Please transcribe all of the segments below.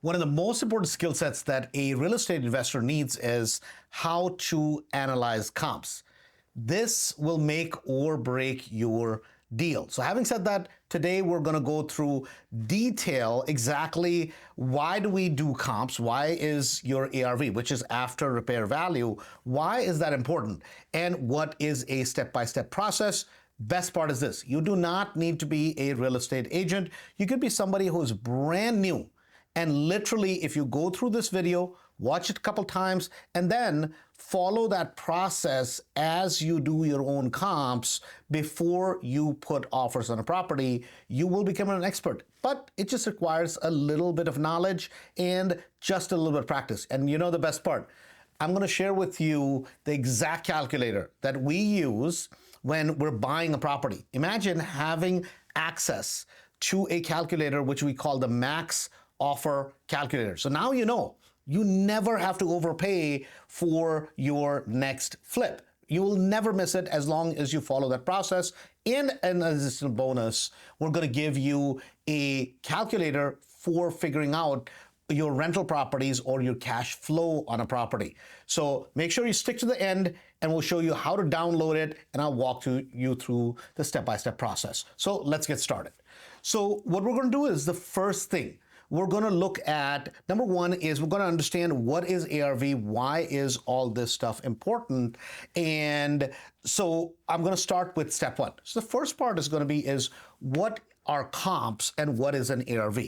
One of the most important skill sets that a real estate investor needs is how to analyze comps. This will make or break your deal. So having said that, today we're going to go through detail exactly why do we do comps, why is your ARV, which is after repair value, why is that important, and what is a step-by-step process. Best part is this: you do not need to be a real estate agent. You could be somebody who is brand new. And literally, if you go through this video, watch it a couple times, and then follow that process as you do your own comps before you put offers on a property, you will become an expert. But it just requires a little bit of knowledge and just a little bit of practice. And you know the best part? I'm going to share with you the exact calculator that we use when we're buying a property. Imagine having access to a calculator, which we call the max offer calculator. So now you know, you never have to overpay for your next flip. You will never miss it as long as you follow that process. And an additional bonus, we're going to give you a calculator for figuring out your rental properties or your cash flow on a property. So make sure you stick to the end, and we'll show you how to download it, and I'll walk you through the step-by-step process. So let's get started. So what we're going to do is the first thing we're going to look at, number one, is we're going to understand what is ARV, why is all this stuff important, and so I'm going to start with step one. So the first part is going to be is what are comps and what is an ARV.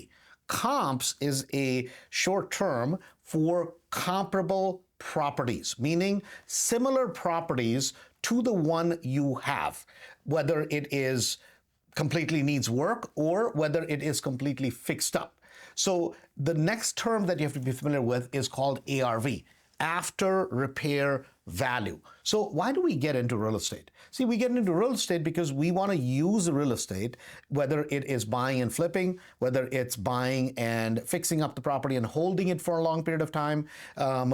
Comps is a short term for comparable properties, meaning similar properties to the one you have, whether it is completely needs work or whether it is completely fixed up. So the next term that you have to be familiar with is called ARV, after repair value. So why do we get into real estate? See, we get into real estate because we want to use real estate, whether it is buying and flipping, whether it's buying and fixing up the property and holding it for a long period of time,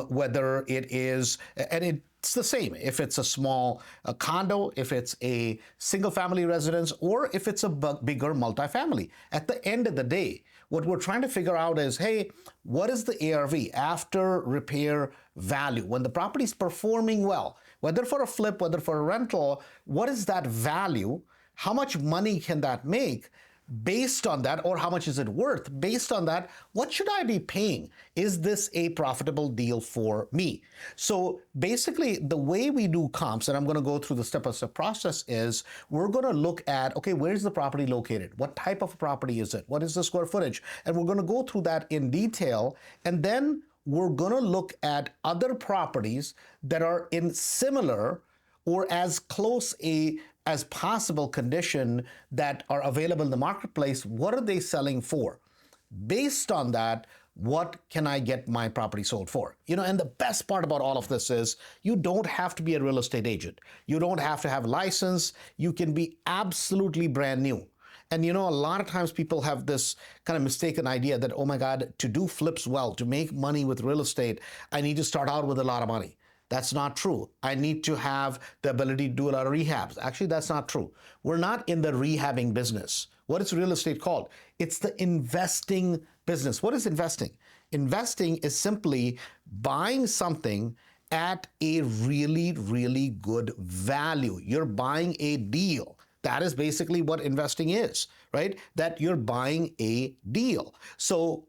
whether it is, and it's the same if it's a small condo, if it's a single family residence, or if it's a bigger multifamily. At the end of the day, what we're trying to figure out is, hey, what is the ARV, after repair value? When the property is performing well, whether for a flip, whether for a rental, what is that value? How much money can that make? Based on that, or how much is it worth? Based on that, what should I be paying? Is this a profitable deal for me? So basically, the way we do comps, and I'm going to go through the step-by-step process, is we're going to look at, okay, where's the property located? What type of property is it? What is the square footage? And we're going to go through that in detail. And then we're going to look at other properties that are in similar or as close as possible condition that are available in the marketplace. What are they selling for? Based on that, what can I get my property sold for? You know, and the best part about all of this is you don't have to be a real estate agent. You don't have to have a license. You can be absolutely brand new. And you know, a lot of times people have this kind of mistaken idea that, oh my God, to do flips well, to make money with real estate, I need to start out with a lot of money. That's not true. I need to have the ability to do a lot of rehabs. Actually, that's not true. We're not in the rehabbing business. What is real estate called? It's the investing business. What is investing? Investing is simply buying something at a really, really good value. You're buying a deal. That is basically what investing is, right? That you're buying a deal. So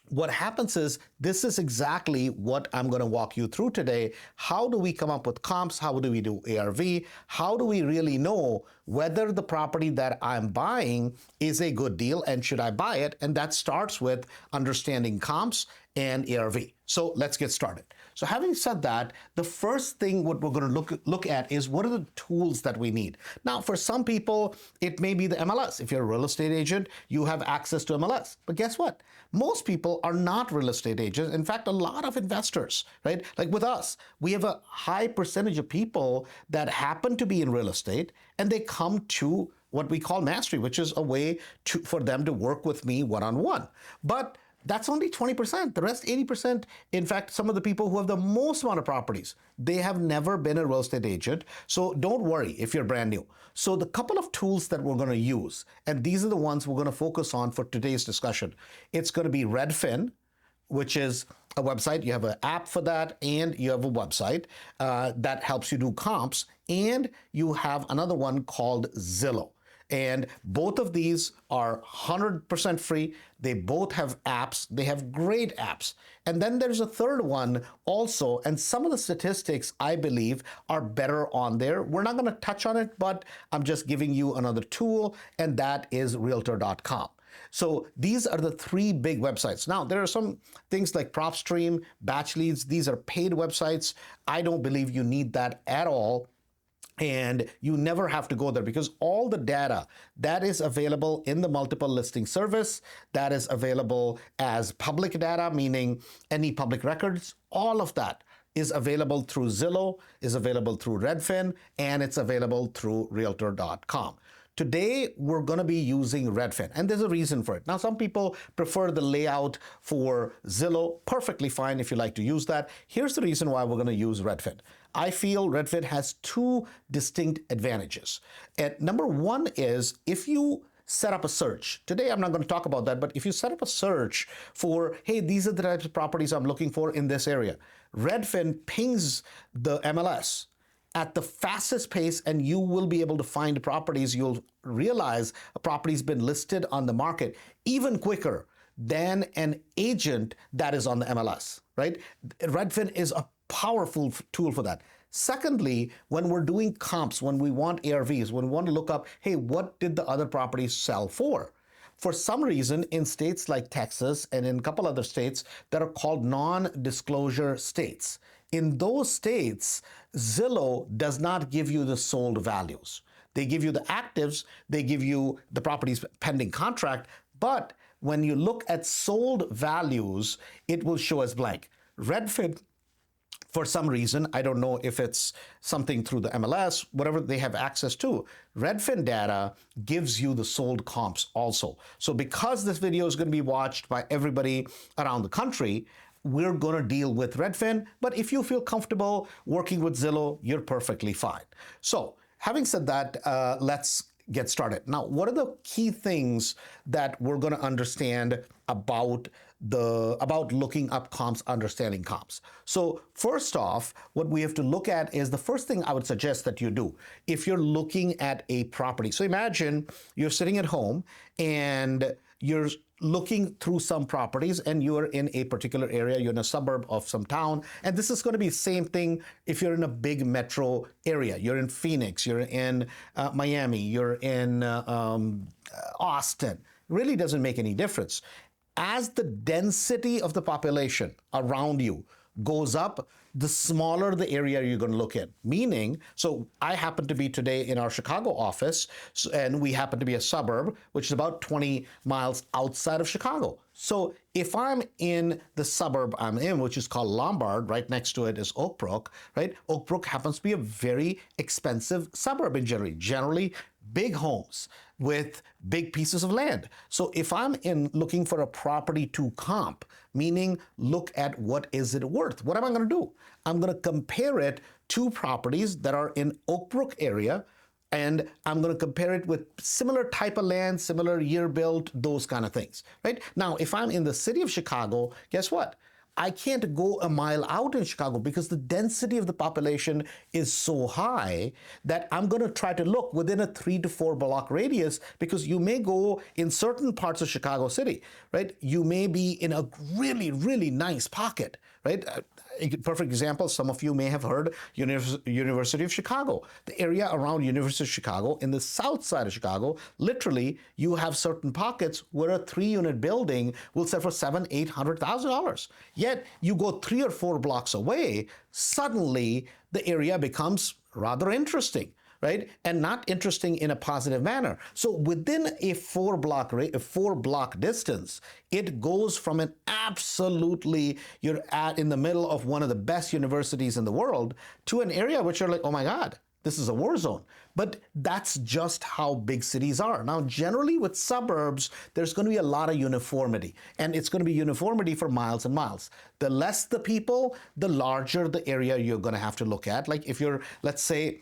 what happens is, this is exactly what I'm going to walk you through today. How do we come up with comps? How do we do ARV? How do we really know whether the property that I'm buying is a good deal and should I buy it? And that starts with understanding comps and ARV. So let's get started. So having said that, the first thing what we're going to look at is what are the tools that we need. Now, for some people, it may be the MLS. If you're a real estate agent, you have access to MLS. But guess what? Most people are not real estate agents. In fact, a lot of investors, right? Like with us, we have a high percentage of people that happen to be in real estate, and they come to what we call mastery, which is a way for them to work with me one-on-one. But that's only 20%. The rest, 80%, in fact, some of the people who have the most amount of properties, they have never been a real estate agent. So don't worry if you're brand new. So the couple of tools that we're going to use, and these are the ones we're going to focus on for today's discussion. It's going to be Redfin, which is a website. You have an app for that, and you have a website that helps you do comps, and you have another one called Zillow. And both of these are 100% free. They both have apps. They have great apps. And then there's a third one also. And some of the statistics, I believe, are better on there. We're not going to touch on it, but I'm just giving you another tool, and that is realtor.com. So these are the three big websites. Now, there are some things like PropStream, Batch Leads. These are paid websites. I don't believe you need that at all. And you never have to go there because all the data that is available in the multiple listing service, that is available as public data, meaning any public records, all of that is available through Zillow, is available through Redfin, and it's available through realtor.com. Today, we're going to be using Redfin, and there's a reason for it. Now, some people prefer the layout for Zillow. Perfectly fine if you like to use that. Here's the reason why we're going to use Redfin. I feel Redfin has two distinct advantages. And number one is if you set up a search. Today, I'm not going to talk about that, but if you set up a search for, hey, these are the types of properties I'm looking for in this area, Redfin pings the MLS at the fastest pace, and you will be able to find properties. You'll realize a property's been listed on the market even quicker than an agent that is on the MLS, right? Redfin is a powerful tool for that. Secondly, when we're doing comps, when we want ARVs, when we want to look up, hey, what did the other properties sell for? For some reason, in states like Texas and in a couple other states that are called non-disclosure states, in those states, Zillow does not give you the sold values. They give you the actives, they give you the property's pending contract, but when you look at sold values, it will show as blank. Redfin, for some reason, I don't know if it's something through the MLS, whatever they have access to, Redfin data gives you the sold comps also. So because this video is going to be watched by everybody around the country, we're going to deal with Redfin. But if you feel comfortable working with Zillow, you're perfectly fine. So having said that, let's get started. Now, what are the key things that we're going to understand about looking up comps, understanding comps? So first off, what we have to look at is the first thing I would suggest that you do if you're looking at a property. So imagine you're sitting at home and you're looking through some properties and you're in a particular area, you're in a suburb of some town, and this is going to be the same thing if you're in a big metro area. You're in Phoenix, you're in Miami, you're in Austin. It really doesn't make any difference. As the density of the population around you goes up, the smaller the area you're going to look in. Meaning, so I happen to be today in our Chicago office, and we happen to be a suburb, which is about 20 miles outside of Chicago. So if I'm in the suburb I'm in, which is called Lombard, right next to it is Oak Brook, right? Oak Brook happens to be a very expensive suburb in generally big homes with big pieces of land. So if I'm looking for a property to comp, meaning look at what is it worth, what am I going to do? I'm going to compare it to properties that are in Oak Brook area, and I'm going to compare it with similar type of land, similar year built, those kind of things, right? Now, if I'm in the city of Chicago, guess what? I can't go a mile out in Chicago because the density of the population is so high that I'm going to try to look within a 3 to 4 block radius, because you may go in certain parts of Chicago City, right? You may be in a really, really nice pocket, right? A perfect example, some of you may have heard University of Chicago. The area around University of Chicago, in the south side of Chicago, literally you have certain pockets where a 3-unit building will sell for $700,000-$800,000. Yet you go 3 or 4 blocks away, suddenly the area becomes rather interesting, right? And not interesting in a positive manner. So within a 4 block distance, it goes from an absolutely, you're in the middle of one of the best universities in the world, to an area which you're like, oh my God, this is a war zone. But that's just how big cities are. Now, generally with suburbs, there's going to be a lot of uniformity, and it's going to be uniformity for miles and miles. The less the people, the larger the area you're going to have to look at. Like if you're, let's say,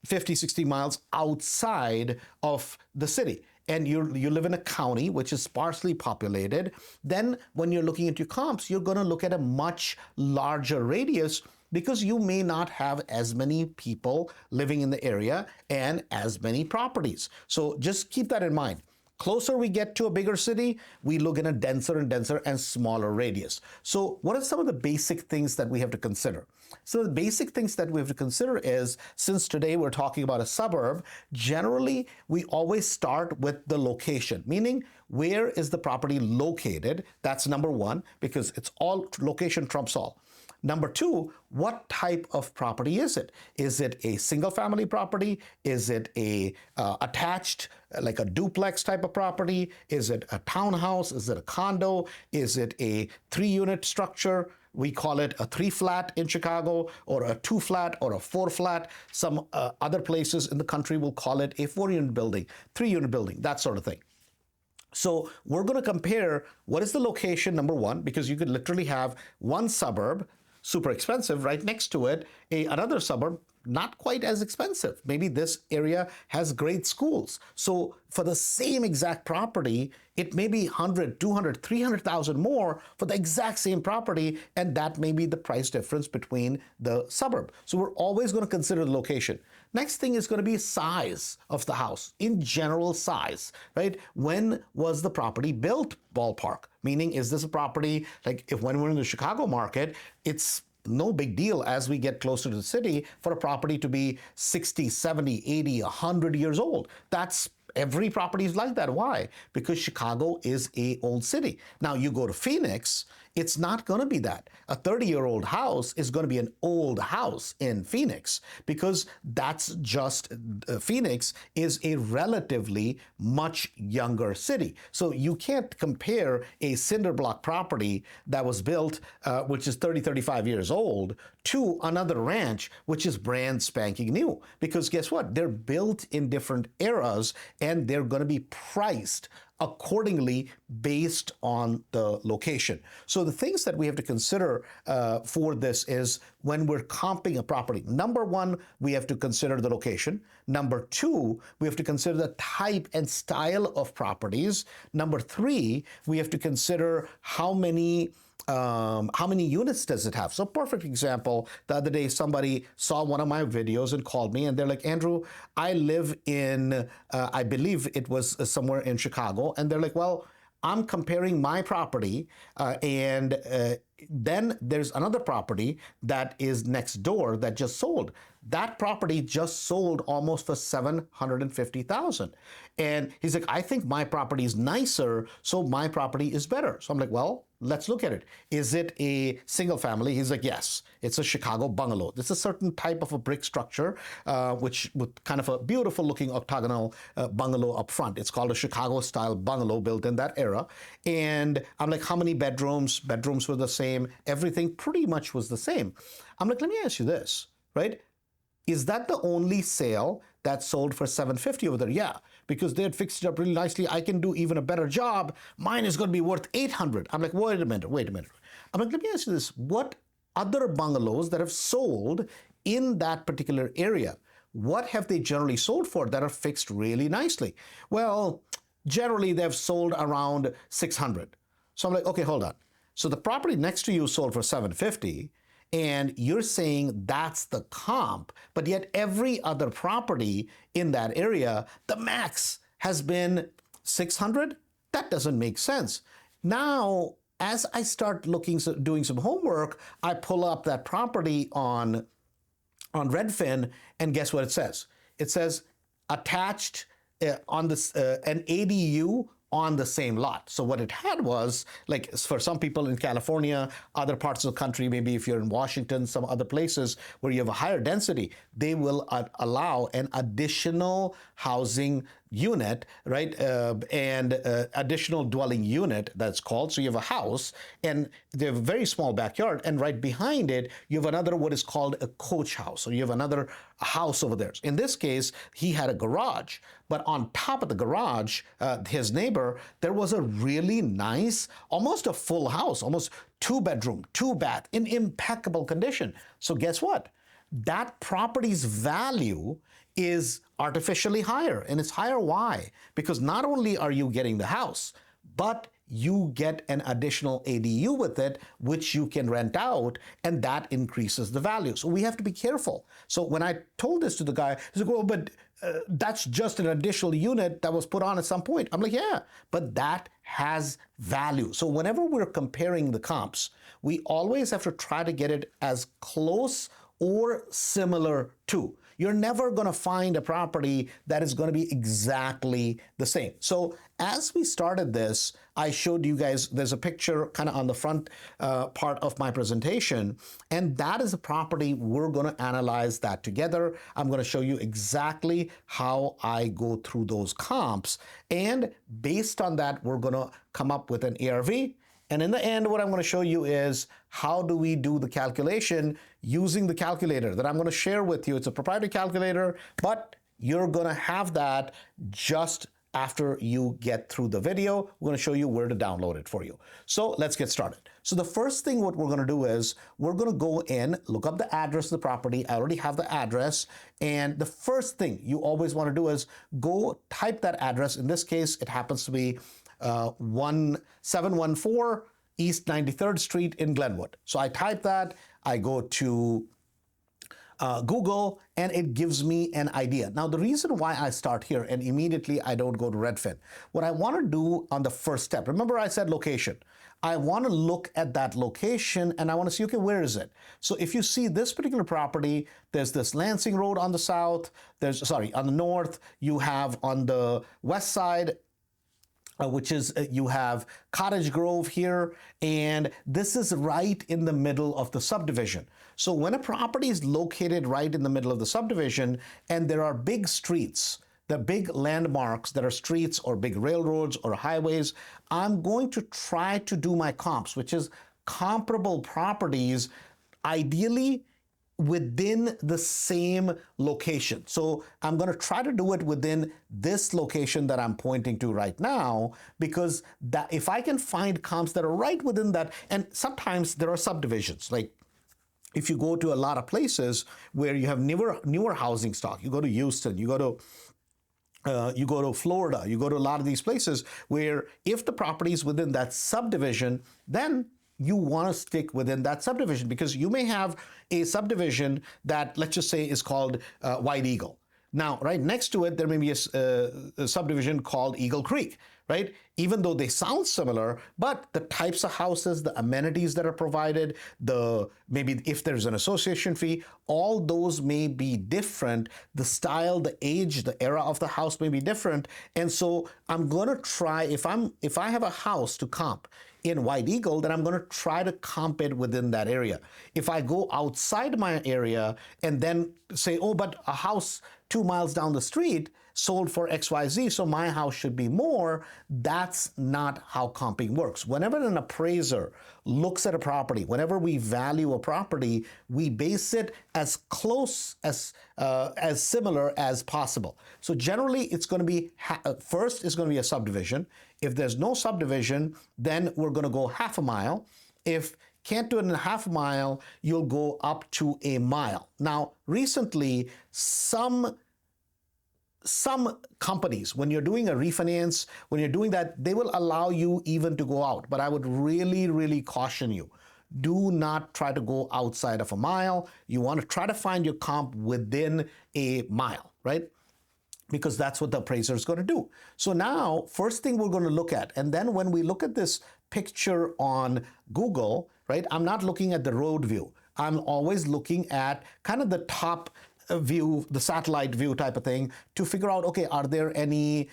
50, 60 miles outside of the city. and you live in a county which is sparsely populated, then when you're looking at your comps, you're going to look at a much larger radius because you may not have as many people living in the area and as many properties. So just keep that in mind. Closer we get to a bigger city, we look in a denser and denser and smaller radius. So what are some of the basic things that we have to consider? So the basic things that we have to consider is, since today we're talking about a suburb, generally we always start with the location, meaning where is the property located? That's number one, because it's all location trumps all. Number two, what type of property is it? Is it a single family property? Is it a attached, like a duplex type of property? Is it a townhouse? Is it a condo? Is it a 3-unit structure? We call it a 3-flat in Chicago, or a 2-flat, or a 4-flat. Some other places in the country will call it a 4-unit building, 3-unit building, that sort of thing. So we're going to compare what is the location, number one, because you could literally have one suburb, super expensive, right next to it, another suburb, not quite as expensive. Maybe this area has great schools. So for the same exact property, it may be 100, 200, 300,000 more for the exact same property, and that may be the price difference between the suburb. So we're always going to consider the location. Next thing is going to be size of the house, in general size, right? When was the property built, ballpark? Meaning, is this a property, like if when we're in the Chicago market, it's no big deal as we get closer to the city for a property to be 60, 70, 80, 100 years old. That's every property is like that. Why? Because Chicago is an old city. Now you go to Phoenix, it's not going to be that. A 30-year-old house is going to be an old house in Phoenix, because that's just Phoenix is a relatively much younger city. So you can't compare a cinder block property that was built, which is 30, 35 years old, to another ranch, which is brand spanking new. Because guess what? They're built in different eras, and they're going to be priced accordingly based on the location. So the things that we have to consider for this is when we're comping a property. Number one, we have to consider the location. Number two, we have to consider the type and style of properties. Number three, we have to consider how many units does it have? So perfect example, the other day somebody saw one of my videos and called me, and they're like, Andrew, I live in, I believe it was somewhere in Chicago. And they're like, well, I'm comparing my property and then there's another property that is next door that just sold. That property just sold almost for $750,000. And he's like, I think my property is nicer, so my property is better. So I'm like, well, let's look at it. Is it a single family? He's like, yes, it's a Chicago bungalow. This is a certain type of a brick structure, which with kind of a beautiful looking octagonal bungalow up front. It's called a Chicago style bungalow built in that era. And I'm like, how many bedrooms? Bedrooms were the same. Everything pretty much was the same. I'm like, let me ask you this, right? Is that the only sale that sold for $750 over there? Yeah, because they had fixed it up really nicely. I can do even a better job. Mine is going to be worth $800. I'm like, wait a minute. I'm like, let me ask you this. What other bungalows that have sold in that particular area, what have they generally sold for that are fixed really nicely? Well, generally they've sold around $600. So I'm like, okay, hold on. So the property next to you sold for $750. And you're saying that's the comp, but yet every other property in that area, the max has been $600? That doesn't make sense. Now, as I start doing some homework, I pull up that property on Redfin, and guess what it says? It says attached on this an ADU on the same lot. So what it had was, like for some people in California, other parts of the country, maybe if you're in Washington, some other places where you have a higher density, they will allow an additional housing unit, right? And additional dwelling unit, that's called. So you have a house and they have a very small backyard, and right behind it, you have another, what is called a coach house. So you have another house over there. In this case, he had a garage, but on top of the garage, his neighbor, there was a really nice, almost a full house, almost 2-bedroom, 2-bath, in impeccable condition. So guess what? That property's value is artificially higher. And it's higher why? Because not only are you getting the house, but you get an additional ADU with it, which you can rent out, and that increases the value. So we have to be careful. So when I told this to the guy, he's like, well, but that's just an additional unit that was put on at some point. I'm like, yeah, but that has value. So whenever we're comparing the comps, we always have to try to get it as close or similar to. You're never going to find a property that is going to be exactly the same. So as we started this, I showed you guys, there's a picture kind of on the front part of my presentation, and that is a property. We're going to analyze that together. I'm going to show you exactly how I go through those comps. And based on that, we're going to come up with an ARV. And in the end, what I'm going to show you is how do we do the calculation using the calculator that I'm going to share with you. It's a proprietary calculator, but you're going to have that just after you get through the video. We're going to show you where to download it for you. So let's get started. So the first thing what we're going to do is we're going to go in, look up the address of the property. I already have the address. And the first thing you always want to do is go type that address. In this case, it happens to be 1714 East 93rd Street in Glenwood. So I type that, I go to Google, and it gives me an idea. Now, the reason why I start here and immediately I don't go to Redfin, what I want to do on the first step, remember I said location. I want to look at that location and I want to see, okay, where is it? So if you see this particular property, there's this Lansing Road on the south, on the north, you have on the west side, which is you have Cottage Grove here, and this is right in the middle of the subdivision. So when a property is located right in the middle of the subdivision and there are big streets, the big landmarks that are streets or big railroads or highways, I'm going to try to do my comps, which is comparable properties, ideally within the same location. So I'm going to try to do it within this location that I'm pointing to right now, because that if I can find comps that are right within that, and sometimes there are subdivisions, like if you go to a lot of places where you have newer housing stock, you go to Houston, you go to Florida, you go to a lot of these places where if the property is within that subdivision, then you want to stick within that subdivision, because you may have a subdivision that, let's just say, is called White Eagle. Now, right next to it, there may be a subdivision called Eagle Creek, right? Even though they sound similar, but the types of houses, the amenities that are provided, maybe if there's an association fee, all those may be different. The style, the age, the era of the house may be different. And so I'm going to try, if I have a house to comp in White Eagle, then I'm going to try to comp it within that area. If I go outside my area and then say, oh, but a house 2 miles down the street sold for XYZ, so my house should be more, that's not how comping works. Whenever an appraiser looks at a property, whenever we value a property, we base it as close as similar as possible. So generally, it's going to be, first is going to be a subdivision. If there's no subdivision, then we're going to go half a mile. If can't do it in a half a mile, you'll go up to a mile. Now, recently, some companies, when you're doing a refinance, when you're doing that, they will allow you even to go out. But I would really, really caution you. Do not try to go outside of a mile. You want to try to find your comp within a mile, right? Because that's what the appraiser is going to do. So now, first thing we're going to look at, and then when we look at this picture on Google, right, I'm not looking at the road view. I'm always looking at kind of the top view, the satellite view type of thing, to figure out, okay, are there any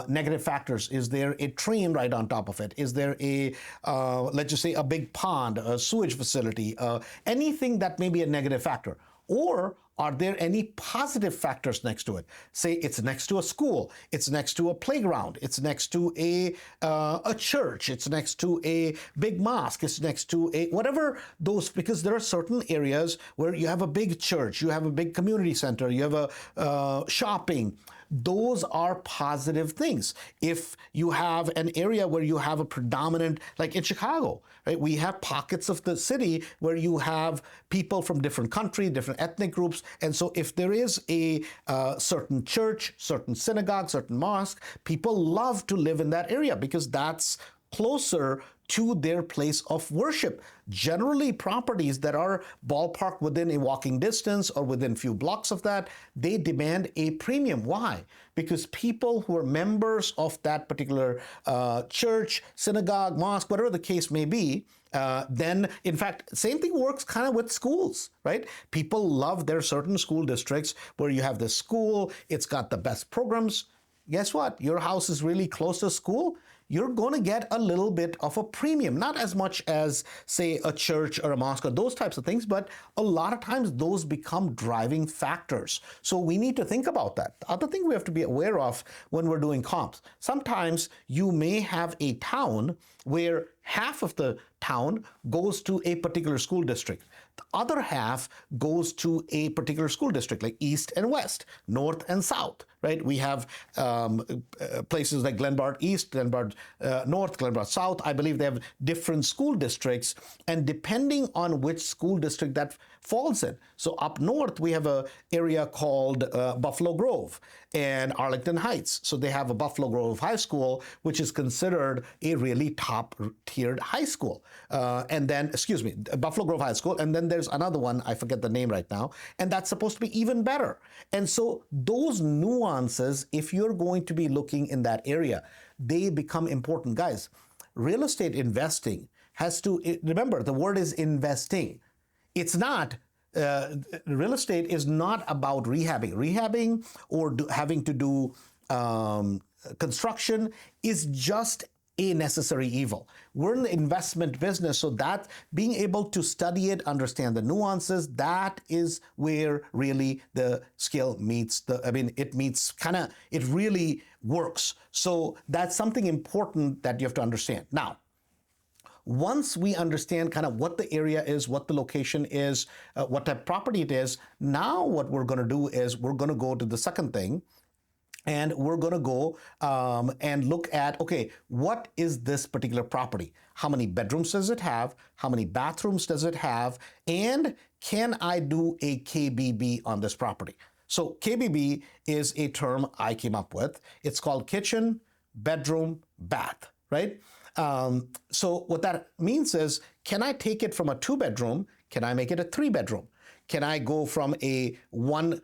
negative factors? Is there a train right on top of it? Is there a, let's just say, a big pond, a sewage facility, anything that may be a negative factor? Or are there any positive factors next to it? Say it's next to a school, it's next to a playground, it's next to a church, it's next to a big mosque, it's next to a whatever those, because there are certain areas where you have a big church, you have a big community center, you have a shopping. those are positive things. If you have an area where you have a predominant, like in Chicago, right? We have pockets of the city where you have people from different countries, different ethnic groups. And so if there is a certain church, certain synagogue, certain mosque, people love to live in that area because that's closer to their place of worship. Generally, properties that are ballpark within a walking distance or within a few blocks of that, they demand a premium. Why? Because people who are members of that particular church, synagogue, mosque, whatever the case may be, then, in fact, same thing works kind of with schools, right? People love their certain school districts where you have this school, it's got the best programs. Guess what? Your house is really close to school. You're going to get a little bit of a premium, not as much as, say, a church or a mosque or those types of things, but a lot of times those become driving factors. So we need to think about that. The other thing we have to be aware of when we're doing comps, sometimes you may have a town where half of the town goes to a particular school district. The other half goes to a particular school district, like East and West, North and South, right? We have places like Glenbard East, Glenbard North, Glenbard South. I believe they have different school districts, and depending on which school district that falls in. So up north, we have an area called Buffalo Grove and Arlington Heights. So they have a Buffalo Grove High School, which is considered a really top-tiered high school. And then, Buffalo Grove High School. And then there's another one, I forget the name right now, and that's supposed to be even better. And so those nuances, if you're going to be looking in that area, they become important. Guys, real estate investing has to, remember, the word is investing. It's not, real estate is not about rehabbing. Rehabbing or having to do construction is just a necessary evil. We're in the investment business, so that being able to study it, understand the nuances, that is where really the skill meets it really works. So that's something important that you have to understand. Now, once we understand kind of what the area is, what the location is, what type of property it is, now what we're going to do is we're going to go to the second thing, and we're going to go and look at, okay, what is this particular property? How many bedrooms does it have? How many bathrooms does it have? And can I do a KBB on this property? So KBB is a term I came up with. It's called kitchen, bedroom, bath, right? So what that means is, can I take it from a 2-bedroom? Can I make it a 3-bedroom? Can I go from a one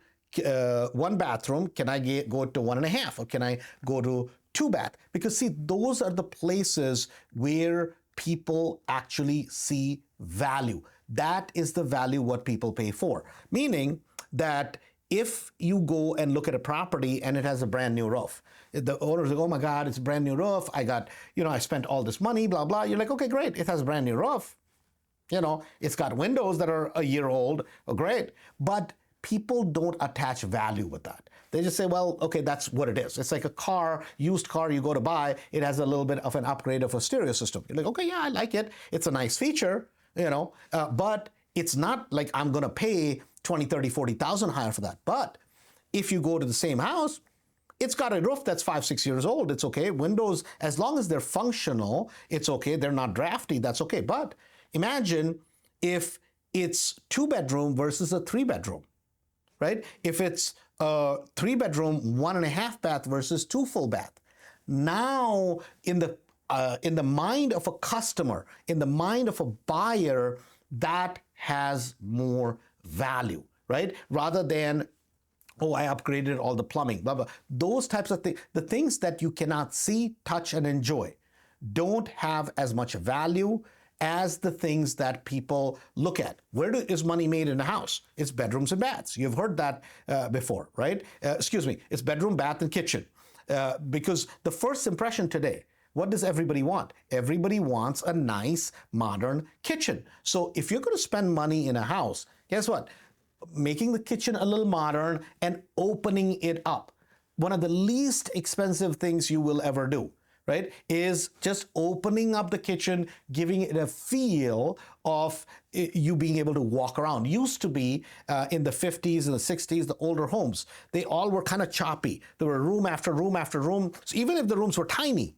bathroom? Can I go to 1.5? Or can I go to 2-bath? Because see, those are the places where people actually see value. That is the value what people pay for. Meaning that if you go and look at a property and it has a brand new roof, the owner's like, oh my God, it's a brand new roof. I spent all this money, blah, blah. You're like, okay, great. It has a brand new roof. It's got windows that are a year old. Oh, great. But people don't attach value with that. They just say, well, okay, that's what it is. It's like a car, used car you go to buy. It has a little bit of an upgrade of a stereo system. You're like, okay, yeah, I like it. It's a nice feature, but it's not like I'm going to pay 20, 30, 40,000 higher for that. But if you go to the same house, it's got a roof that's 5, 6 years old. It's okay. Windows, as long as they're functional, it's okay. They're not drafty. That's okay. But imagine if it's 2-bedroom versus a 3-bedroom, right? If it's a 3-bedroom, 1.5 bath versus 2 full bath. Now, in the mind of a customer, in the mind of a buyer, that has more value, right? Rather than, oh, I upgraded all the plumbing, blah, blah. Those types of things, the things that you cannot see, touch, and enjoy, don't have as much value as the things that people look at. Where is money made in a house? It's bedrooms and baths. You've heard that before, right? It's bedroom, bath, and kitchen. Because the first impression today, what does everybody want? Everybody wants a nice, modern kitchen. So if you're going to spend money in a house, guess what? Making the kitchen a little modern and opening it up. One of the least expensive things you will ever do, right, is just opening up the kitchen, giving it a feel of you being able to walk around. Used to be in the 50s and the 60s, the older homes, they all were kind of choppy. There were room after room after room. So even if the rooms were tiny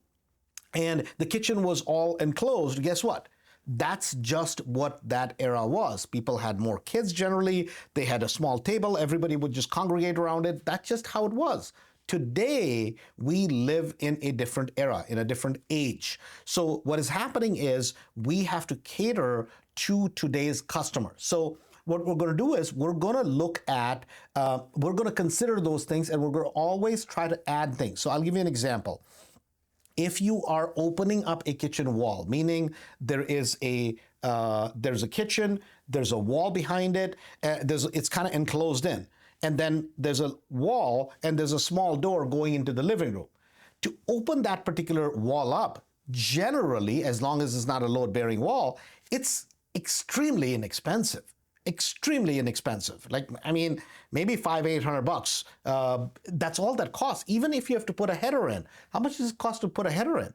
and the kitchen was all enclosed, guess what? That's just what that era was. People had more kids generally. They had a small table. Everybody would just congregate around it. That's just how it was. Today, we live in a different era, in a different age. So what is happening is we have to cater to today's customer. So what we're going to do is we're going to look at, we're going to consider those things, and we're going to always try to add things. So I'll give you an example. If you are opening up a kitchen wall, meaning there's a kitchen, there's a wall behind it, it's kind of enclosed in, and then there's a wall and there's a small door going into the living room. To open that particular wall up, generally, as long as it's not a load-bearing wall, it's extremely inexpensive. Extremely inexpensive. Like, I mean, maybe $500-800. That's all that costs. Even if you have to put a header in, how much does it cost to put a header in?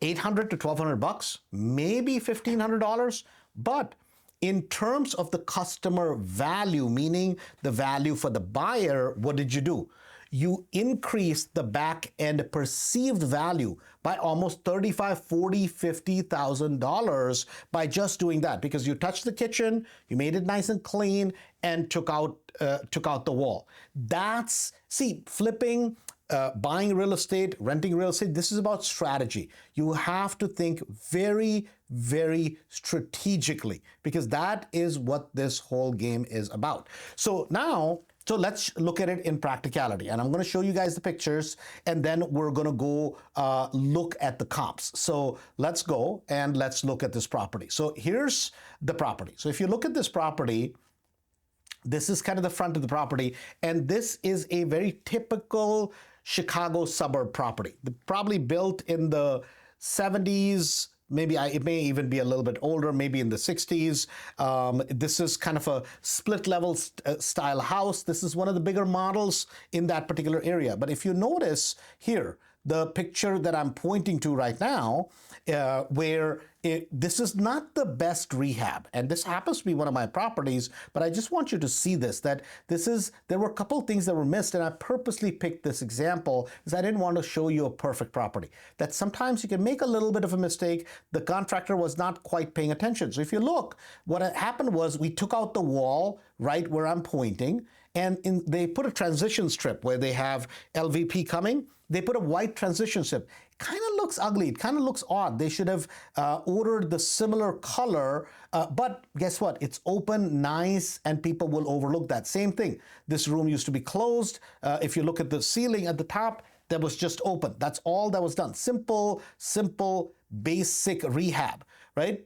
$800 to $1,200, maybe $1,500. But in terms of the customer value, meaning the value for the buyer, what did you do? You increased the back end perceived value by almost $35,000, $40,000, $50,000 by just doing that, because you touched the kitchen, you made it nice and clean, and took out the wall. That's, see, flipping, buying real estate, renting real estate, this is about strategy. You have to think very, very strategically, because that is what this whole game is about. So now, let's look at it in practicality. And I'm going to show you guys the pictures, and then we're going to go look at the comps. So let's go and let's look at this property. So here's the property. So if you look at this property, this is kind of the front of the property, and this is a very typical Chicago suburb property. Probably built in the 70s, maybe it may even be a little bit older, maybe in the 60s. This is kind of a split level style house. This is one of the bigger models in that particular area. But if you notice here, the picture that I'm pointing to right now, this is not the best rehab, and this happens to be one of my properties, but I just want you to see this, that there were a couple of things that were missed, and I purposely picked this example because I didn't want to show you a perfect property. That sometimes you can make a little bit of a mistake. The contractor was not quite paying attention. So if you look, what happened was we took out the wall right where I'm pointing, and they put a transition strip where they have LVP coming. They put a white transition strip. It kind of looks ugly. It kind of looks odd. They should have ordered the similar color, but guess what? It's open, nice, and people will overlook that. Same thing. This room used to be closed. If you look at the ceiling at the top, that was just open. That's all that was done. Simple, basic rehab, right?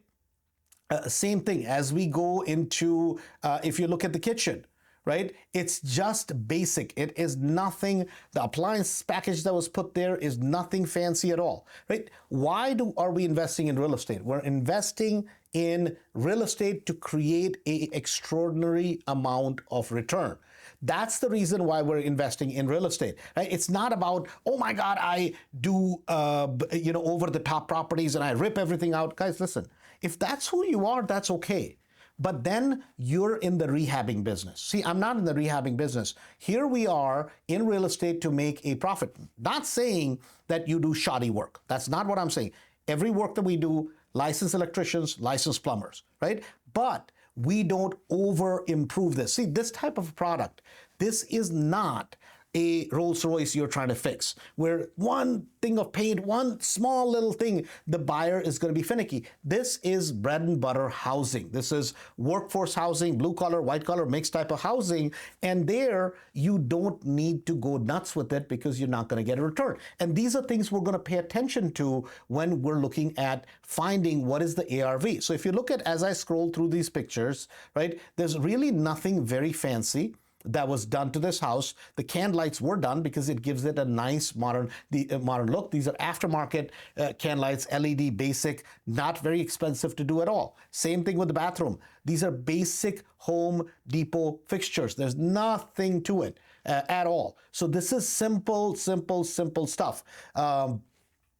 Same thing as we go into, if you look at the kitchen, right? It's just basic. It is nothing. The appliance package that was put there is nothing fancy at all, right? Why are we investing in real estate? We're investing in real estate to create an extraordinary amount of return. That's the reason why we're investing in real estate, right? It's not about, oh my God, I do, over the top properties and I rip everything out. Guys, listen, if that's who you are, that's okay. But then you're in the rehabbing business. See, I'm not in the rehabbing business. Here we are in real estate to make a profit. Not saying that you do shoddy work. That's not what I'm saying. Every work that we do, licensed electricians, licensed plumbers, right? But we don't over improve this. See, this type of product, this is not a Rolls Royce you're trying to fix, where one thing of paint, one small little thing, the buyer is going to be finicky. This is bread and butter housing. This is workforce housing, blue collar, white collar, mixed type of housing. And there, you don't need to go nuts with it because you're not going to get a return. And these are things we're going to pay attention to when we're looking at finding what is the ARV. So if you look at, as I scroll through these pictures, right, there's really nothing very fancy that was done to this house. The can lights were done because it gives it a nice modern look. These are aftermarket can lights, LED basic, not very expensive to do at all. Same thing with the bathroom. These are basic Home Depot fixtures. There's nothing to it at all. So this is simple stuff.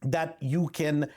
that you can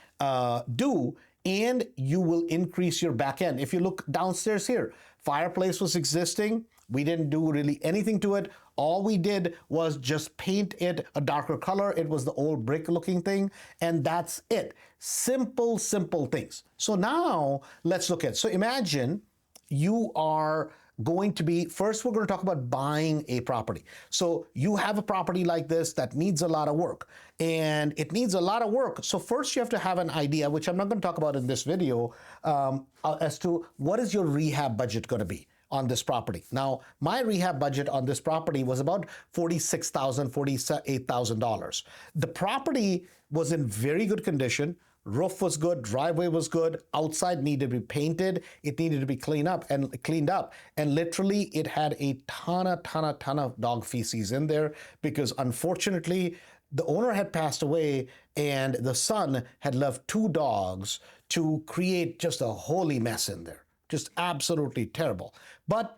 do, and you will increase your back end. If you look downstairs here, fireplace was existing. We didn't do really anything to it. All we did was just paint it a darker color. It was the old brick looking thing, and that's it. Simple, simple things. So now let's look at, so imagine you are going to be, first we're going to talk about buying a property. So you have a property like this that needs a lot of work, and it needs a lot of work. So first you have to have an idea, which I'm not going to talk about in this video, as to what is your rehab budget going to be on this property. Now, my rehab budget on this property was about $46,000, $48,000. The property was in very good condition. Roof was good, driveway was good, outside needed to be painted, it needed to be cleaned up, and literally it had a ton of dog feces in there, because unfortunately the owner had passed away and the son had left 2 dogs to create just a holy mess in there. Just absolutely terrible. But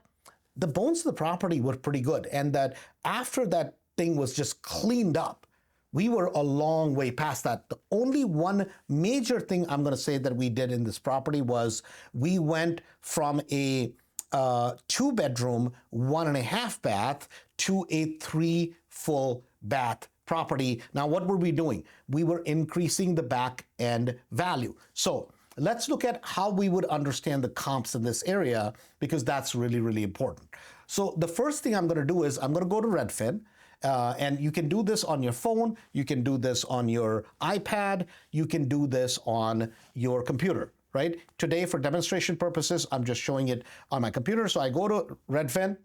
the bones of the property were pretty good, and that after that thing was just cleaned up, we were a long way past that. The only one major thing I'm going to say that we did in this property was we went from a 2-bedroom, 1.5 bath to a 3 full bath property. Now, what were we doing? We were increasing the back end value. So let's look at how we would understand the comps in this area, because that's really, really important. So the first thing I'm going to do is I'm going to go to Redfin. And you can do this on your phone, you can do this on your iPad, you can do this on your computer, right? Today, for demonstration purposes, I'm just showing it on my computer. So I go to Redfin,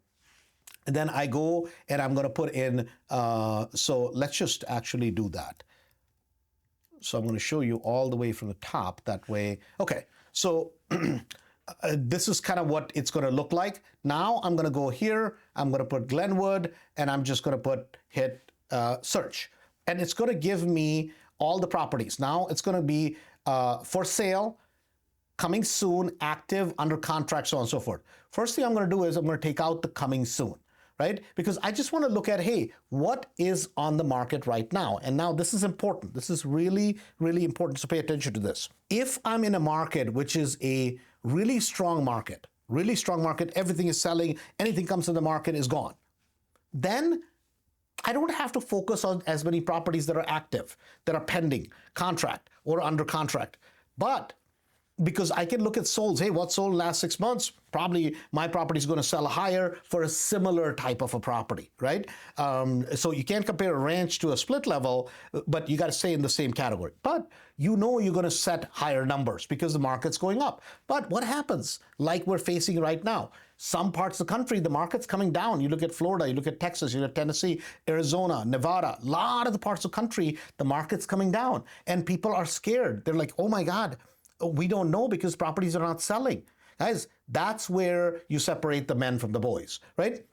and then I go and I'm going to put in, so let's just actually do that. So I'm going to show you all the way from the top that way. Okay, so this is kind of what it's going to look like. Now I'm going to go here, I'm going to put Glenwood, and I'm just going to hit search. And it's going to give me all the properties. Now it's going to be for sale, coming soon, active, under contract, so on and so forth. First thing I'm going to do is I'm going to take out the coming soon, right? Because I just want to look at, hey, what is on the market right now? And now this is important. This is really, really important, so pay attention to this. If I'm in a market which is a really strong market, everything is selling, anything comes in the market is gone, then I don't have to focus on as many properties that are active, that are pending contract or under contract. But because I can look at solds, hey, what sold last 6 months? Probably my property is going to sell higher for a similar type of a property, right? So you can't compare a ranch to a split level, but you got to stay in the same category. But you know you're going to set higher numbers because the market's going up. But what happens, like we're facing right now? Some parts of the country, the market's coming down. You look at Florida, you look at Texas, you look at Tennessee, Arizona, Nevada, a lot of the parts of the country, the market's coming down, and people are scared. They're like, oh my God, we don't know because properties are not selling. Guys, that's where you separate the men from the boys, right?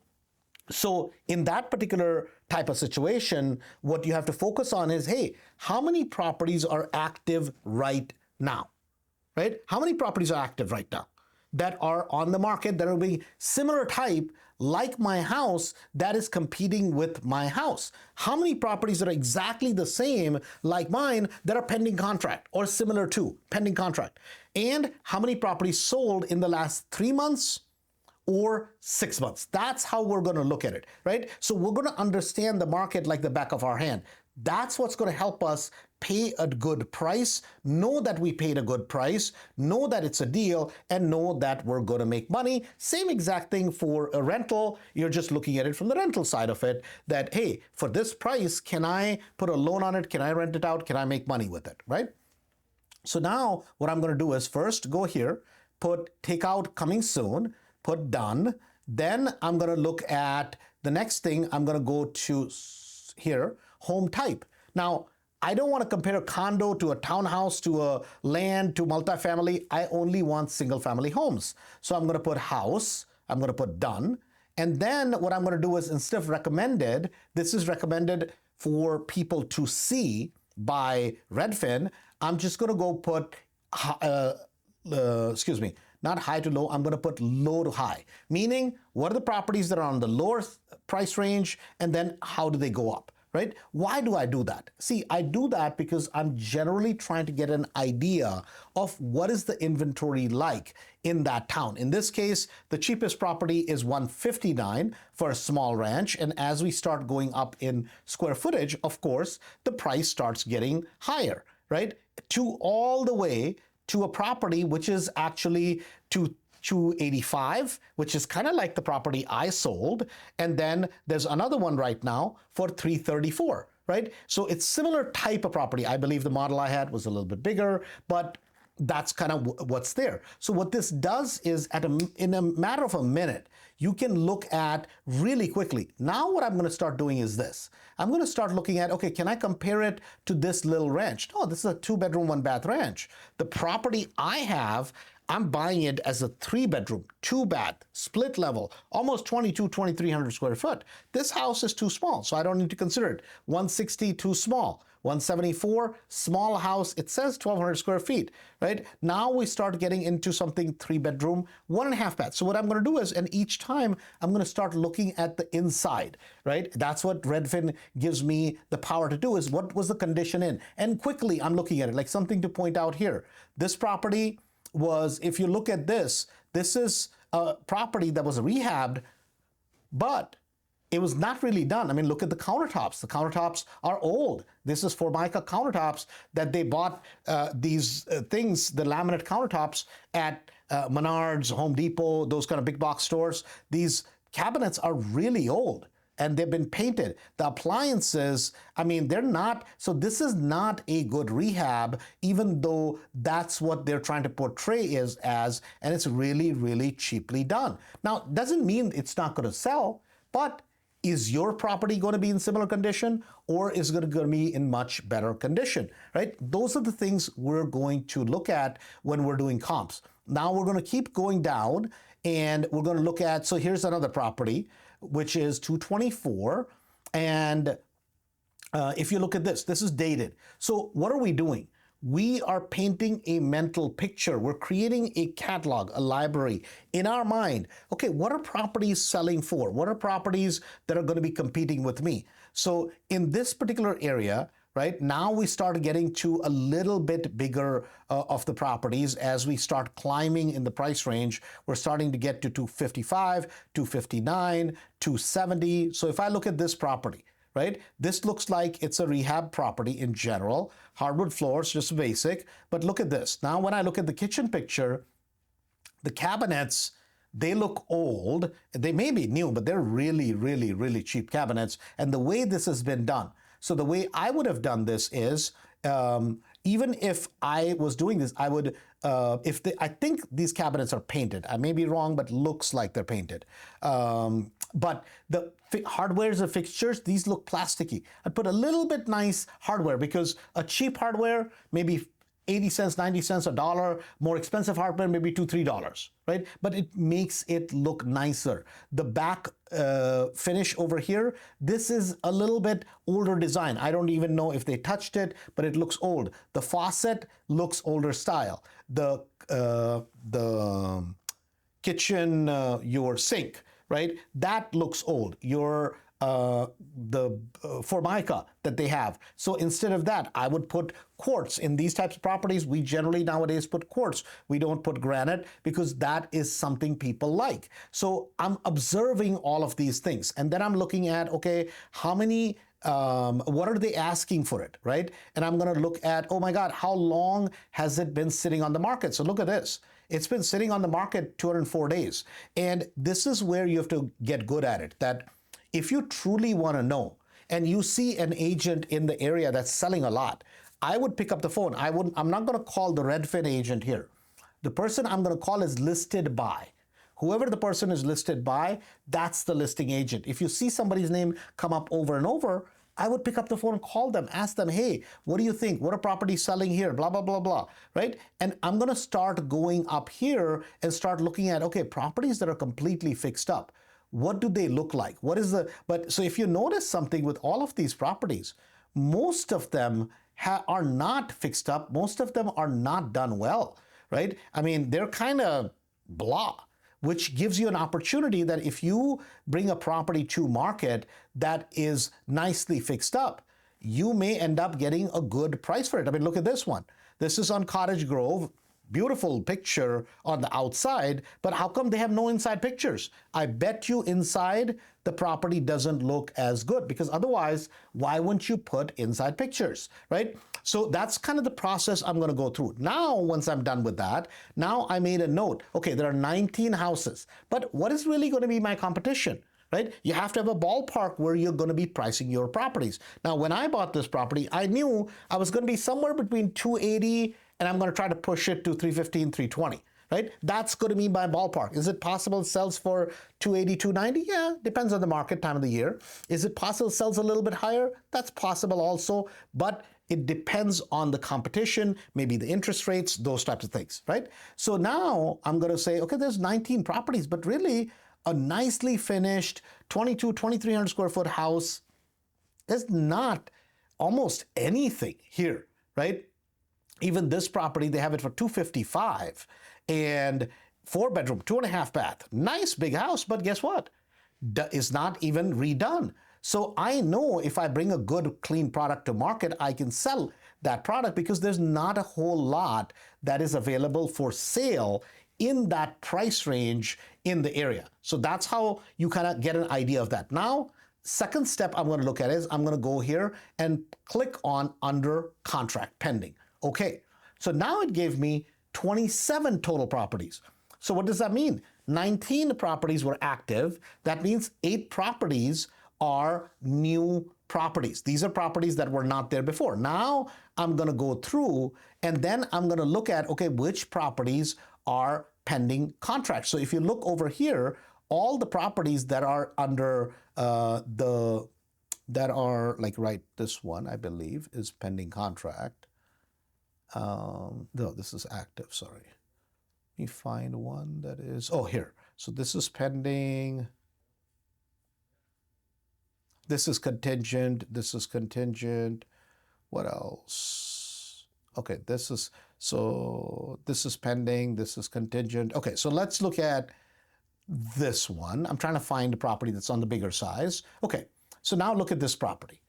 So in that particular type of situation, what you have to focus on is, hey, how many properties are active right now, right? How many properties are active right now that are on the market that are being similar type, like my house, that is competing with my house? How many properties that are exactly the same like mine that are pending contract or similar to pending contract? And how many properties sold in the last 3 months or 6 months? That's how we're going to look at it, right? So we're going to understand the market like the back of our hand. That's what's going to help us pay a good price, know that we paid a good price, know that it's a deal, and know that we're going to make money. Same exact thing for a rental. You're just looking at it from the rental side of it, that, hey, for this price, can I put a loan on it? Can I rent it out? Can I make money with it, right? So now what I'm going to do is first go here, take out coming soon, put done. Then I'm going to look at the next thing. I'm going to go to here, home type. Now, I don't want to compare a condo to a townhouse to a land to multifamily. I only want single family homes. So I'm going to put house, I'm going to put done. And then what I'm going to do is, instead of recommended, this is recommended for people to see by Redfin. I'm just going to go put, not high to low, I'm going to put low to high. Meaning, what are the properties that are on the lower price range, and then how do they go up, right? Why do I do that? See, I do that because I'm generally trying to get an idea of what is the inventory like in that town. In this case, the cheapest property is 159 for a small ranch. And as we start going up in square footage, of course, the price starts getting higher, right? To all the way to a property which is actually to 285, which is kind of like the property I sold. And then there's another one right now for 334, right? So it's similar type of property. I believe the model I had was a little bit bigger, but that's kind of what's there. So what this does is in a matter of a minute, you can look at really quickly. Now what I'm going to start doing is this. I'm going to start looking at, okay, can I compare it to this little ranch? No, this is a 2-bedroom, 1-bath ranch. The property I have, I'm buying it as a 3-bedroom, 2-bath, split level, almost 2,300 square foot. This house is too small, so I don't need to consider it. 160, too small. 174, small house, it says 1,200 square feet, right? Now we start getting into something 3-bedroom, 1.5 bath. So what I'm going to do is, and each time I'm going to start looking at the inside, right? That's what Redfin gives me the power to do, is what was the condition in? And quickly I'm looking at it, like something to point out here. This property was, if you look at this is a property that was rehabbed, but it was not really done. I mean, look at the countertops. The countertops are old. This is Formica countertops that they bought these things, the laminate countertops at Menards, Home Depot, those kind of big box stores. These cabinets are really old and they've been painted. The appliances, I mean, they're not, so this is not a good rehab, even though that's what they're trying to portray as, and it's really, really cheaply done. Now, doesn't mean it's not going to sell, but is your property going to be in similar condition, or is it going to be in much better condition, right? Those are the things we're going to look at when we're doing comps. Now we're going to keep going down and we're going to look at, so here's another property, which is 224. And if you look at this is dated. So what are we doing? We are painting a mental picture. We're creating a catalog, a library in our mind. Okay, what are properties selling for? What are properties that are going to be competing with me? So in this particular area, right, now we start getting to a little bit bigger of the properties. As we start climbing in the price range, we're starting to get to 255, 259, 270. So if I look at this property, right? This looks like it's a rehab property in general. Hardwood floors, just basic. But look at this. Now, when I look at the kitchen picture, the cabinets, they look old. They may be new, but they're really, really, really cheap cabinets. And the way this has been done. So the way I would have done this is, even if I was doing this, I would, I think these cabinets are painted. I may be wrong, but looks like they're painted. But the hardwares and fixtures, these look plasticky. I'd put a little bit nice hardware, because a cheap hardware, maybe 80 cents, 90 cents, $1. More expensive hardware, maybe $2, $3, right? But it makes it look nicer. The back finish over here, this is a little bit older design. I don't even know if they touched it, but it looks old. The faucet looks older style. The kitchen, your sink, right? That looks old. Your the Formica that they have. So instead of that, I would put quartz. In these types of properties, we generally nowadays put quartz. We don't put granite, because that is something people like. So I'm observing all of these things. And then I'm looking at, okay, how many, what are they asking for it, right? And I'm going to look at, oh my God, how long has it been sitting on the market? So look at this. It's been sitting on the market 204 days. And this is where you have to get good at it, that if you truly want to know, and you see an agent in the area that's selling a lot, I would pick up the phone. I'm not going to call the Redfin agent here. The person I'm going to call is listed by. Whoever the person is listed by, that's the listing agent. If you see somebody's name come up over and over, I would pick up the phone and call them, ask them, hey, what do you think? What are properties selling here? Blah, blah, blah, blah, right? And I'm going to start going up here and start looking at, okay, properties that are completely fixed up. What do they look like? So if you notice something with all of these properties, most of them are not fixed up. Most of them are not done well, right? I mean, they're kind of blah. which gives you an opportunity that if you bring a property to market that is nicely fixed up, you may end up getting a good price for it. I mean, look at this one. This is on Cottage Grove. Beautiful picture on the outside, but how come they have no inside pictures? I bet you inside the property doesn't look as good, because otherwise, why wouldn't you put inside pictures, right? So that's kind of the process I'm going to go through. Now, once I'm done with that, now I made a note. Okay, there are 19 houses, but what is really going to be my competition? Right? You have to have a ballpark where you're going to be pricing your properties. Now, when I bought this property, I knew I was going to be somewhere between 280 and I'm going to try to push it to 315, 320, right? That's going to be my ballpark. Is it possible it sells for 280, 290? Yeah, depends on the market, time of the year. Is it possible it sells a little bit higher? That's possible also, but it depends on the competition, maybe the interest rates, those types of things, right? So now I'm going to say, okay, there's 19 properties, but really, a nicely finished 2,300 square foot house is not almost anything here, right? Even this property, they have it for 255 and 4-bedroom, 2.5 bath. Nice big house, but guess what? It's not even redone. So I know if I bring a good, clean product to market, I can sell that product because there's not a whole lot that is available for sale in that price range in the area. So that's how you kind of get an idea of that. Now, second step I'm going to look at is I'm going to go here and click on under contract pending. Okay, so now it gave me 27 total properties. So what does that mean? 19 properties were active. That means 8 properties are new properties. These are properties that were not there before. Now I'm going to go through and then I'm going to look at, okay, which properties are pending contract. So if you look over here, all the properties that are under that are like, right, this one, I believe, is pending contract. No, this is active, sorry. Let me find one that is, oh, here. So this is pending. This is contingent. This is contingent. What else? Okay, this is pending. This is contingent. Okay, so let's look at this one. I'm trying to find a property that's on the bigger size. Okay, so now look at this property.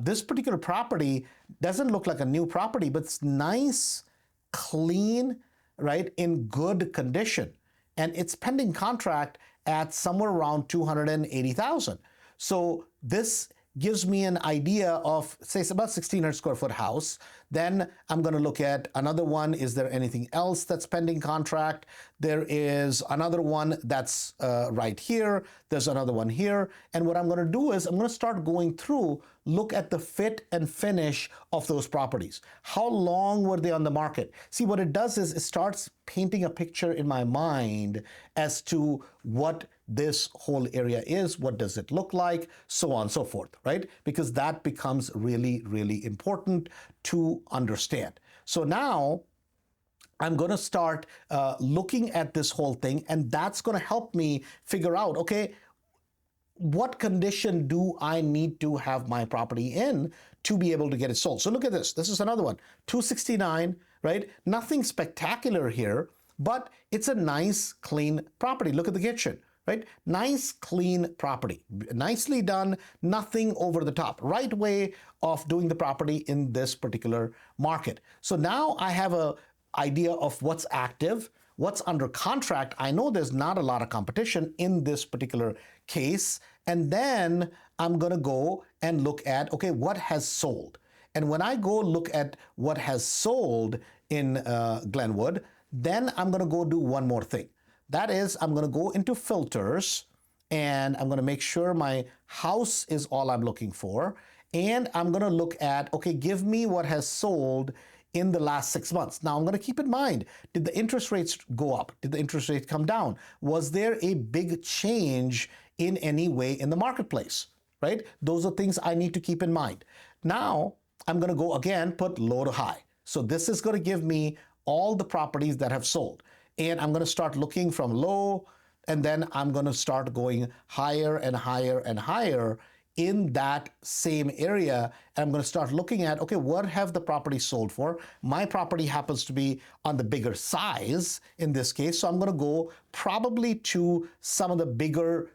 This particular property doesn't look like a new property, but it's nice, clean, right, in good condition. And it's pending contract at somewhere around $280,000. So this gives me an idea of, say, it's about 1,600 square foot house. Then I'm going to look at another one. Is there anything else that's pending contract? There is another one that's right here. There's another one here. And what I'm going to do is I'm going to start going through, look at the fit and finish of those properties. How long were they on the market? See, what it does is it starts painting a picture in my mind as to what this whole area is, what does it look like, so on and so forth, right? Because that becomes really, really important to understand. So now I'm going to start looking at this whole thing, and that's going to help me figure out, okay, what condition do I need to have my property in to be able to get it sold? So look at this. This is another one, 269, right? Nothing spectacular here, but it's a nice, clean property. Look at the kitchen, right? Nice, clean property, nicely done, nothing over the top, right way of doing the property in this particular market. So now I have an idea of what's active, what's under contract. I know there's not a lot of competition in this particular case. And then I'm going to go and look at, okay, what has sold? And when I go look at what has sold in Glenwood, then I'm going to go do one more thing. That is, I'm going to go into filters and I'm going to make sure my house is all I'm looking for. And I'm going to look at, okay, give me what has sold in the last 6 months. Now, I'm going to keep in mind, did the interest rates go up? Did the interest rate come down? Was there a big change in any way in the marketplace, right? Those are things I need to keep in mind. Now, I'm going to go again, put low to high. So this is going to give me all the properties that have sold. And I'm going to start looking from low, and then I'm going to start going higher and higher and higher in that same area. And I'm going to start looking at, okay, what have the properties sold for? My property happens to be on the bigger size in this case, so I'm going to go probably to some of the bigger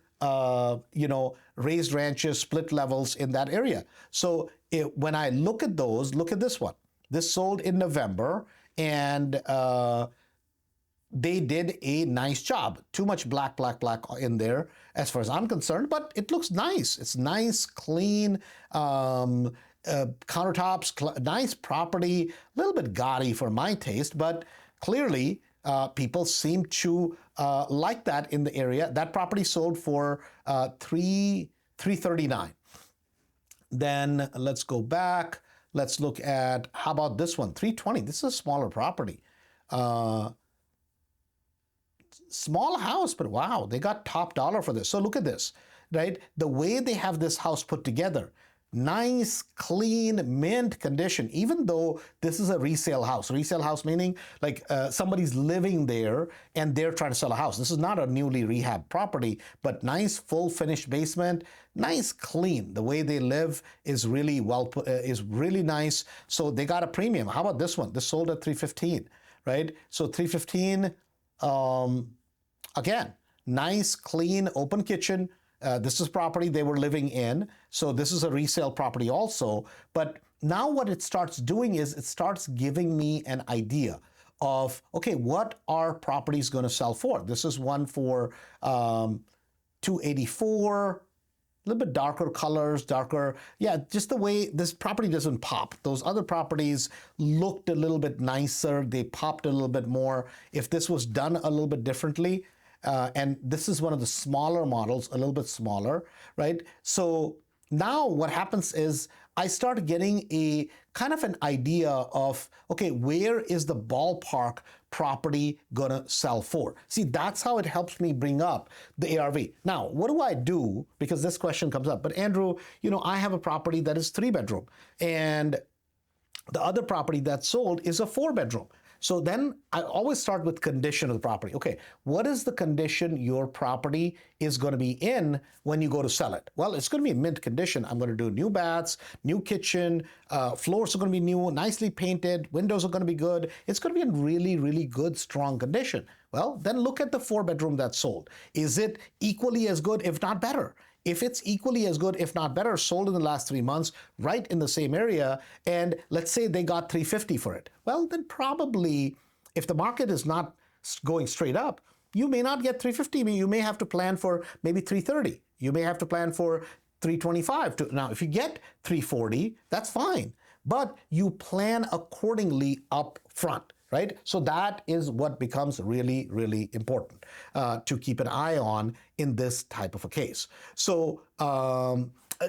raised ranches, split levels in that area. So when I look at those, look at this one. This sold in November, and they did a nice job. Too much black in there as far as I'm concerned, but it looks nice. It's nice, clean, countertops, nice property, a little bit gaudy for my taste, but clearly people seem to like that in the area. That property sold for $339. Then let's go back. Let's look at, how about this one, $320. This is a smaller property. Small house, but wow, they got top dollar for this. So look at this, right? The way they have this house put together, nice, clean, mint condition, even though this is a resale house. Resale house meaning like somebody's living there and they're trying to sell a house. This is not a newly rehabbed property, but nice, full finished basement, nice, clean. The way they live is really is really nice. So they got a premium. How about this one? This sold at $315, right? So $315. Again, nice, clean, open kitchen. This is property they were living in. So this is a resale property also. But now what it starts doing is it starts giving me an idea of, okay, what are properties going to sell for? This is one for $284. A little bit darker colors, just the way this property doesn't pop. Those other properties looked a little bit nicer. They popped a little bit more. If this was done a little bit differently, and this is one of the smaller models, a little bit smaller, right? So now what happens is I start getting a kind of an idea of, okay, where is the ballpark property gonna sell for? See, that's how it helps me bring up the ARV. Now, what do I do? Because this question comes up, but Andrew, I have a property that is 3-bedroom, and the other property that's sold is a 4-bedroom. So then I always start with condition of the property. Okay, what is the condition your property is going to be in when you go to sell it? Well, it's going to be in mint condition. I'm going to do new baths, new kitchen, floors are going to be new, nicely painted, windows are going to be good. It's going to be in really, really good, strong condition. Well, then look at the 4-bedroom that's sold. Is it equally as good, if not better? If it's equally as good, if not better, sold in the last 3 months, right in the same area, and let's say they got $350 for it, well, then probably if the market is not going straight up, you may not get $350. You may have to plan for maybe $330. You may have to plan for $325. Now, if you get $340, that's fine, but you plan accordingly up front. Right? So that is what becomes really, really important to keep an eye on in this type of a case. So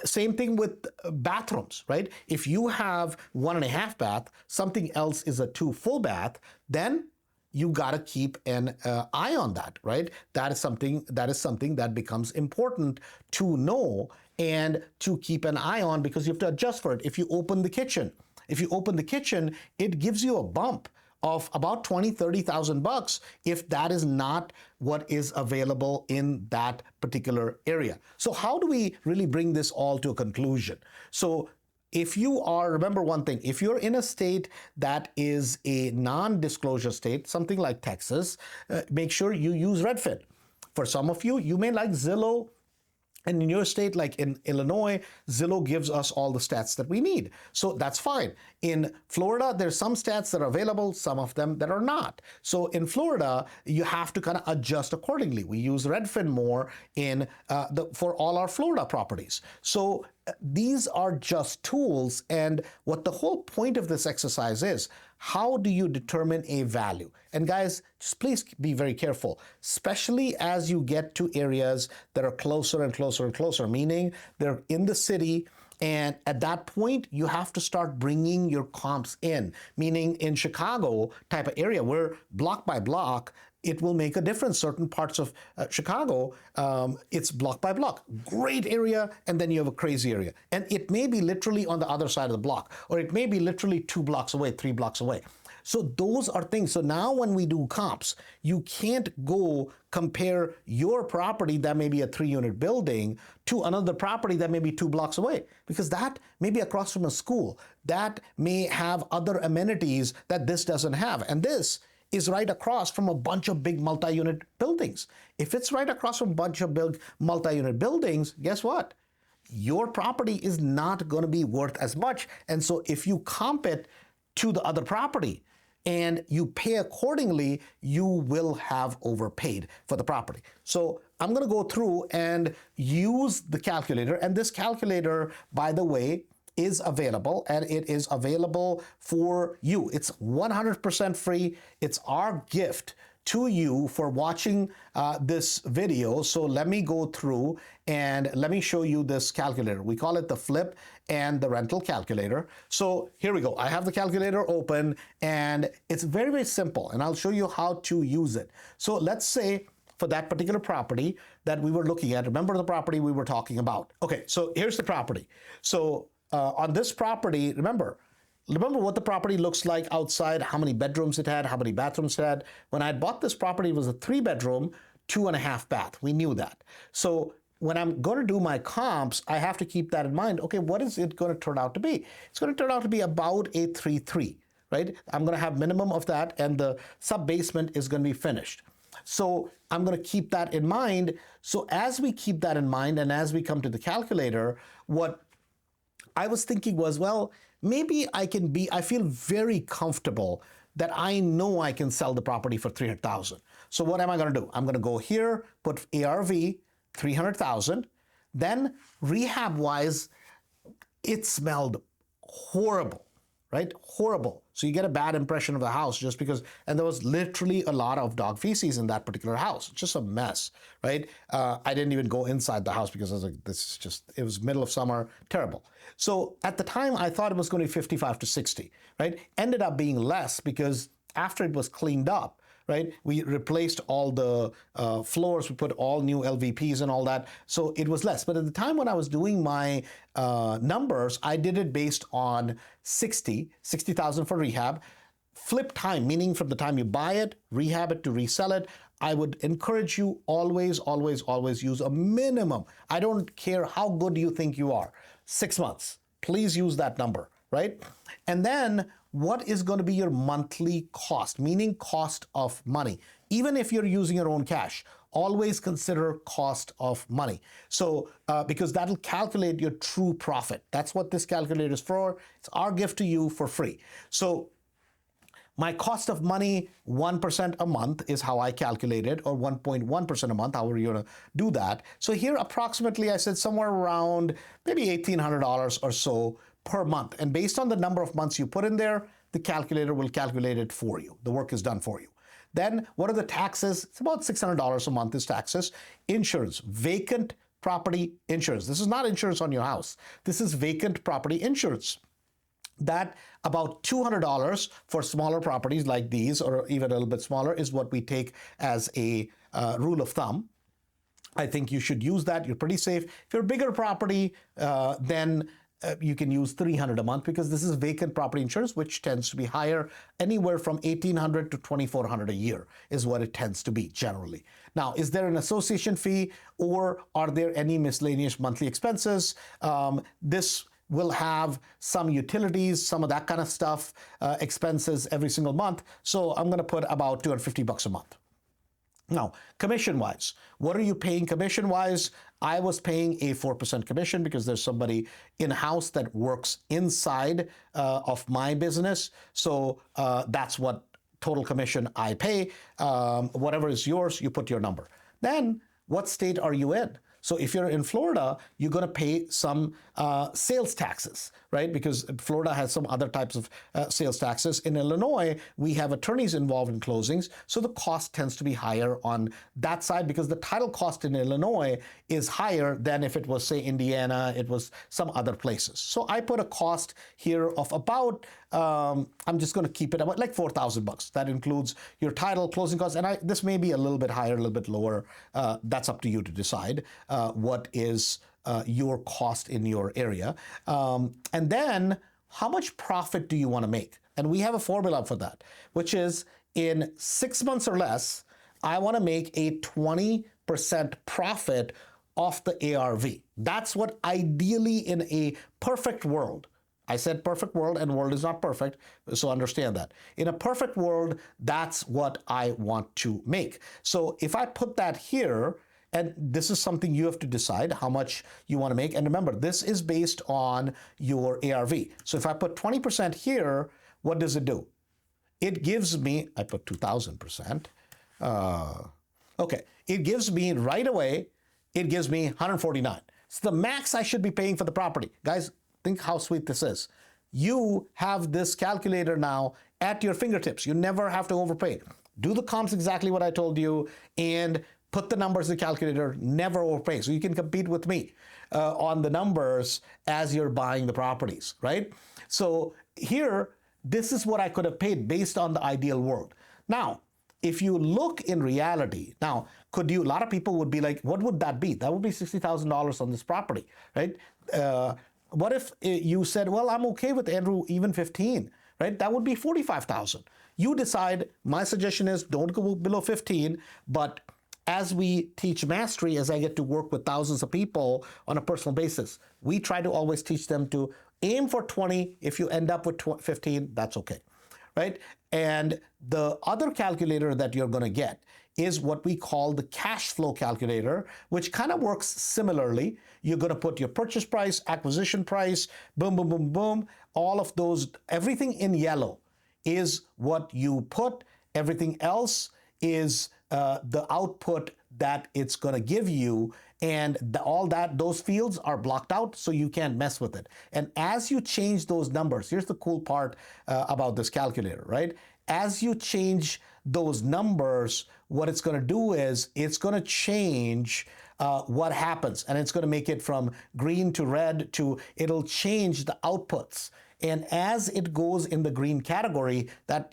same thing with bathrooms, right? If you have 1.5 bath, something else is a 2 full bath, then you got to keep an eye on that, right? That is something that becomes important to know and to keep an eye on, because you have to adjust for it. If you open the kitchen, it gives you a bump of about $20,000-$30,000 if that is not what is available in that particular area. So how do we really bring this all to a conclusion? So remember one thing, if you're in a state that is a non-disclosure state, something like Texas, make sure you use Redfin. For some of you, you may like Zillow. And in your state, like in Illinois, Zillow gives us all the stats that we need. So that's fine. In Florida, there's some stats that are available, some of them that are not. So in Florida, you have to kind of adjust accordingly. We use Redfin more for all our Florida properties. So these are just tools. And what the whole point of this exercise is, how do you determine a value? And guys, just please be very careful, especially as you get to areas that are closer and closer and closer, meaning they're in the city. And at that point, you have to start bringing your comps in, meaning in Chicago type of area where block by block, it will make a difference. Certain parts of Chicago, it's block by block. Great area, and then you have a crazy area. And it may be literally on the other side of the block, or it may be literally 2 blocks away, 3 blocks away. So those are things. So now when we do comps, you can't go compare your property that may be a 3-unit building to another property that may be 2 blocks away, because that may be across from a school. That may have other amenities that this doesn't have. And this is right across from a bunch of big multi-unit buildings. If it's right across from a bunch of big multi-unit buildings, guess what? Your property is not going to be worth as much. And so if you comp it to the other property and you pay accordingly, you will have overpaid for the property. So I'm going to go through and use the calculator. And this calculator, by the way, is available, and it is available for you. It's 100% free. It's our gift to you for watching this video. So let me go through and let me show you this calculator. We call it the flip and the rental calculator. So here we go. I have the calculator open, and it's very, very simple, and I'll show you how to use it. So let's say for that particular property that we were looking at, remember the property we were talking about. Okay, so here's the property. So on this property, remember what the property looks like outside, how many bedrooms it had, how many bathrooms it had. When I bought this property, it was a 3-bedroom, 2.5 bath. We knew that. So when I'm going to do my comps, I have to keep that in mind. Okay, what is it going to turn out to be? It's going to turn out to be about a 3.3, right? I'm going to have minimum of that, and the sub-basement is going to be finished. So I'm going to keep that in mind. So as we keep that in mind, and as we come to the calculator, what I was thinking was, well, maybe I feel very comfortable that I know I can sell the property for $300,000. So what am I going to do? I'm going to go here, put ARV, $300,000. Then rehab-wise, it smelled horrible, right? Horrible. So you get a bad impression of the house just because, and there was literally a lot of dog feces in that particular house. Just a mess, right? I didn't even go inside the house because I was like, this is just, it was middle of summer, terrible. So at the time I thought it was going to be 55 to 60, right? Ended up being less because after it was cleaned up, right? We replaced all the floors, we put all new LVPs and all that. So it was less. But at the time when I was doing my numbers, I did it based on 60,000 for rehab. Flip time, meaning from the time you buy it, rehab it to resell it. I would encourage you always, always, always use a minimum. I don't care how good you think you are. 6 months. Please use that number, right? And then what is going to be your monthly cost, meaning cost of money. Even if you're using your own cash, always consider cost of money. So because that'll calculate your true profit. That's what this calculator is for. It's our gift to you for free. So my cost of money, 1% a month is how I calculate it, or 1.1% a month, however you're going to do that. So here approximately I said somewhere around maybe $1,800 or so per month. And based on the number of months you put in there, the calculator will calculate it for you. The work is done for you. Then what are the taxes? It's about $600 a month is taxes. Insurance, vacant property insurance. This is not insurance on your house. This is vacant property insurance. That about $200 for smaller properties like these, or even a little bit smaller, is what we take as a rule of thumb. I think you should use that. You're pretty safe. If you're a bigger property, then you can use $300 a month, because this is vacant property insurance, which tends to be higher, anywhere from $1,800 to $2,400 a year is what it tends to be generally. Now, is there an association fee, or are there any miscellaneous monthly expenses? This will have some utilities, some of that kind of stuff, expenses every single month. So I'm going to put about $250 a month. Now, commission-wise, what are you paying commission-wise? I was paying a 4% commission because there's somebody in-house that works inside of my business. So that's what total commission I pay. Whatever is yours, you put your number. Then, what state are you in? So if you're in Florida, you're going to pay some sales taxes, right? Because Florida has some other types of sales taxes. In Illinois, we have attorneys involved in closings, so the cost tends to be higher on that side, because the title cost in Illinois is higher than if it was, say, Indiana, it was some other places. So I put a cost here of about, I'm just going to keep it about like $4,000. That includes your title, closing costs, and this may be a little bit higher, a little bit lower. That's up to you to decide what is your cost in your area. And then how much profit do you want to make? And we have a formula for that, which is in 6 months or less, I want to make a 20% profit off the ARV. That's what ideally in a perfect world. I said perfect world, and world is not perfect, so understand that. In a perfect world, that's what I want to make. So if I put that here, and this is something you have to decide how much you want to make. And remember, this is based on your ARV. So if I put 20% here, what does it do? It gives me, I put 2,000%. Okay, it gives me right away, it gives me 149. It's the max I should be paying for the property. Guys, think how sweet this is. You have this calculator now at your fingertips. You never have to overpay. Do the comps exactly what I told you and put the numbers in the calculator, never overpay. So you can compete with me on the numbers as you're buying the properties, right? So here, this is what I could have paid based on the ideal world. Now, if you look in reality, now, a lot of people would be like, what would that be? That would be $60,000 on this property, right? What if you said, well, I'm okay with Andrew, even 15, right? That would be 45,000. You decide. My suggestion is don't go below 15, but as we teach mastery, as I get to work with thousands of people on a personal basis, we try to always teach them to aim for 20. If you end up with 15, that's okay, right? And the other calculator that you're going to get is what we call the cash flow calculator, which kind of works similarly. You're going to put your purchase price, acquisition price, boom, boom, boom, boom, all of those, everything in yellow is what you put. Everything else is the output that it's going to give you, and those fields are blocked out, so you can't mess with it. And as you change those numbers, here's the cool part about this calculator, right? As you change those numbers, what it's going to do is it's going to change what happens, and it's going to make it from green to red it'll change the outputs. And as it goes in the green category, that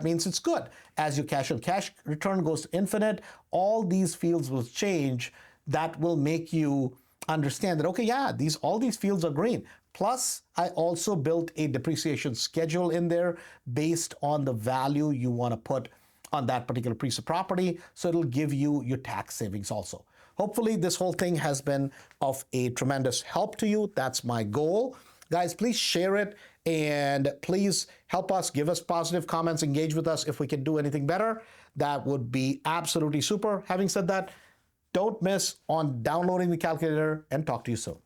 means it's good. As your cash on cash return goes to infinite, all these fields will change. That will make you understand that, okay, yeah, all these fields are green. Plus, I also built a depreciation schedule in there based on the value you want to put on that particular piece of property. So it'll give you your tax savings also. Hopefully, this whole thing has been of a tremendous help to you. That's my goal. Guys, please share it, and please help us, give us positive comments, engage with us. If we can do anything better, that would be absolutely super. Having said that, don't miss on downloading the calculator, and talk to you soon.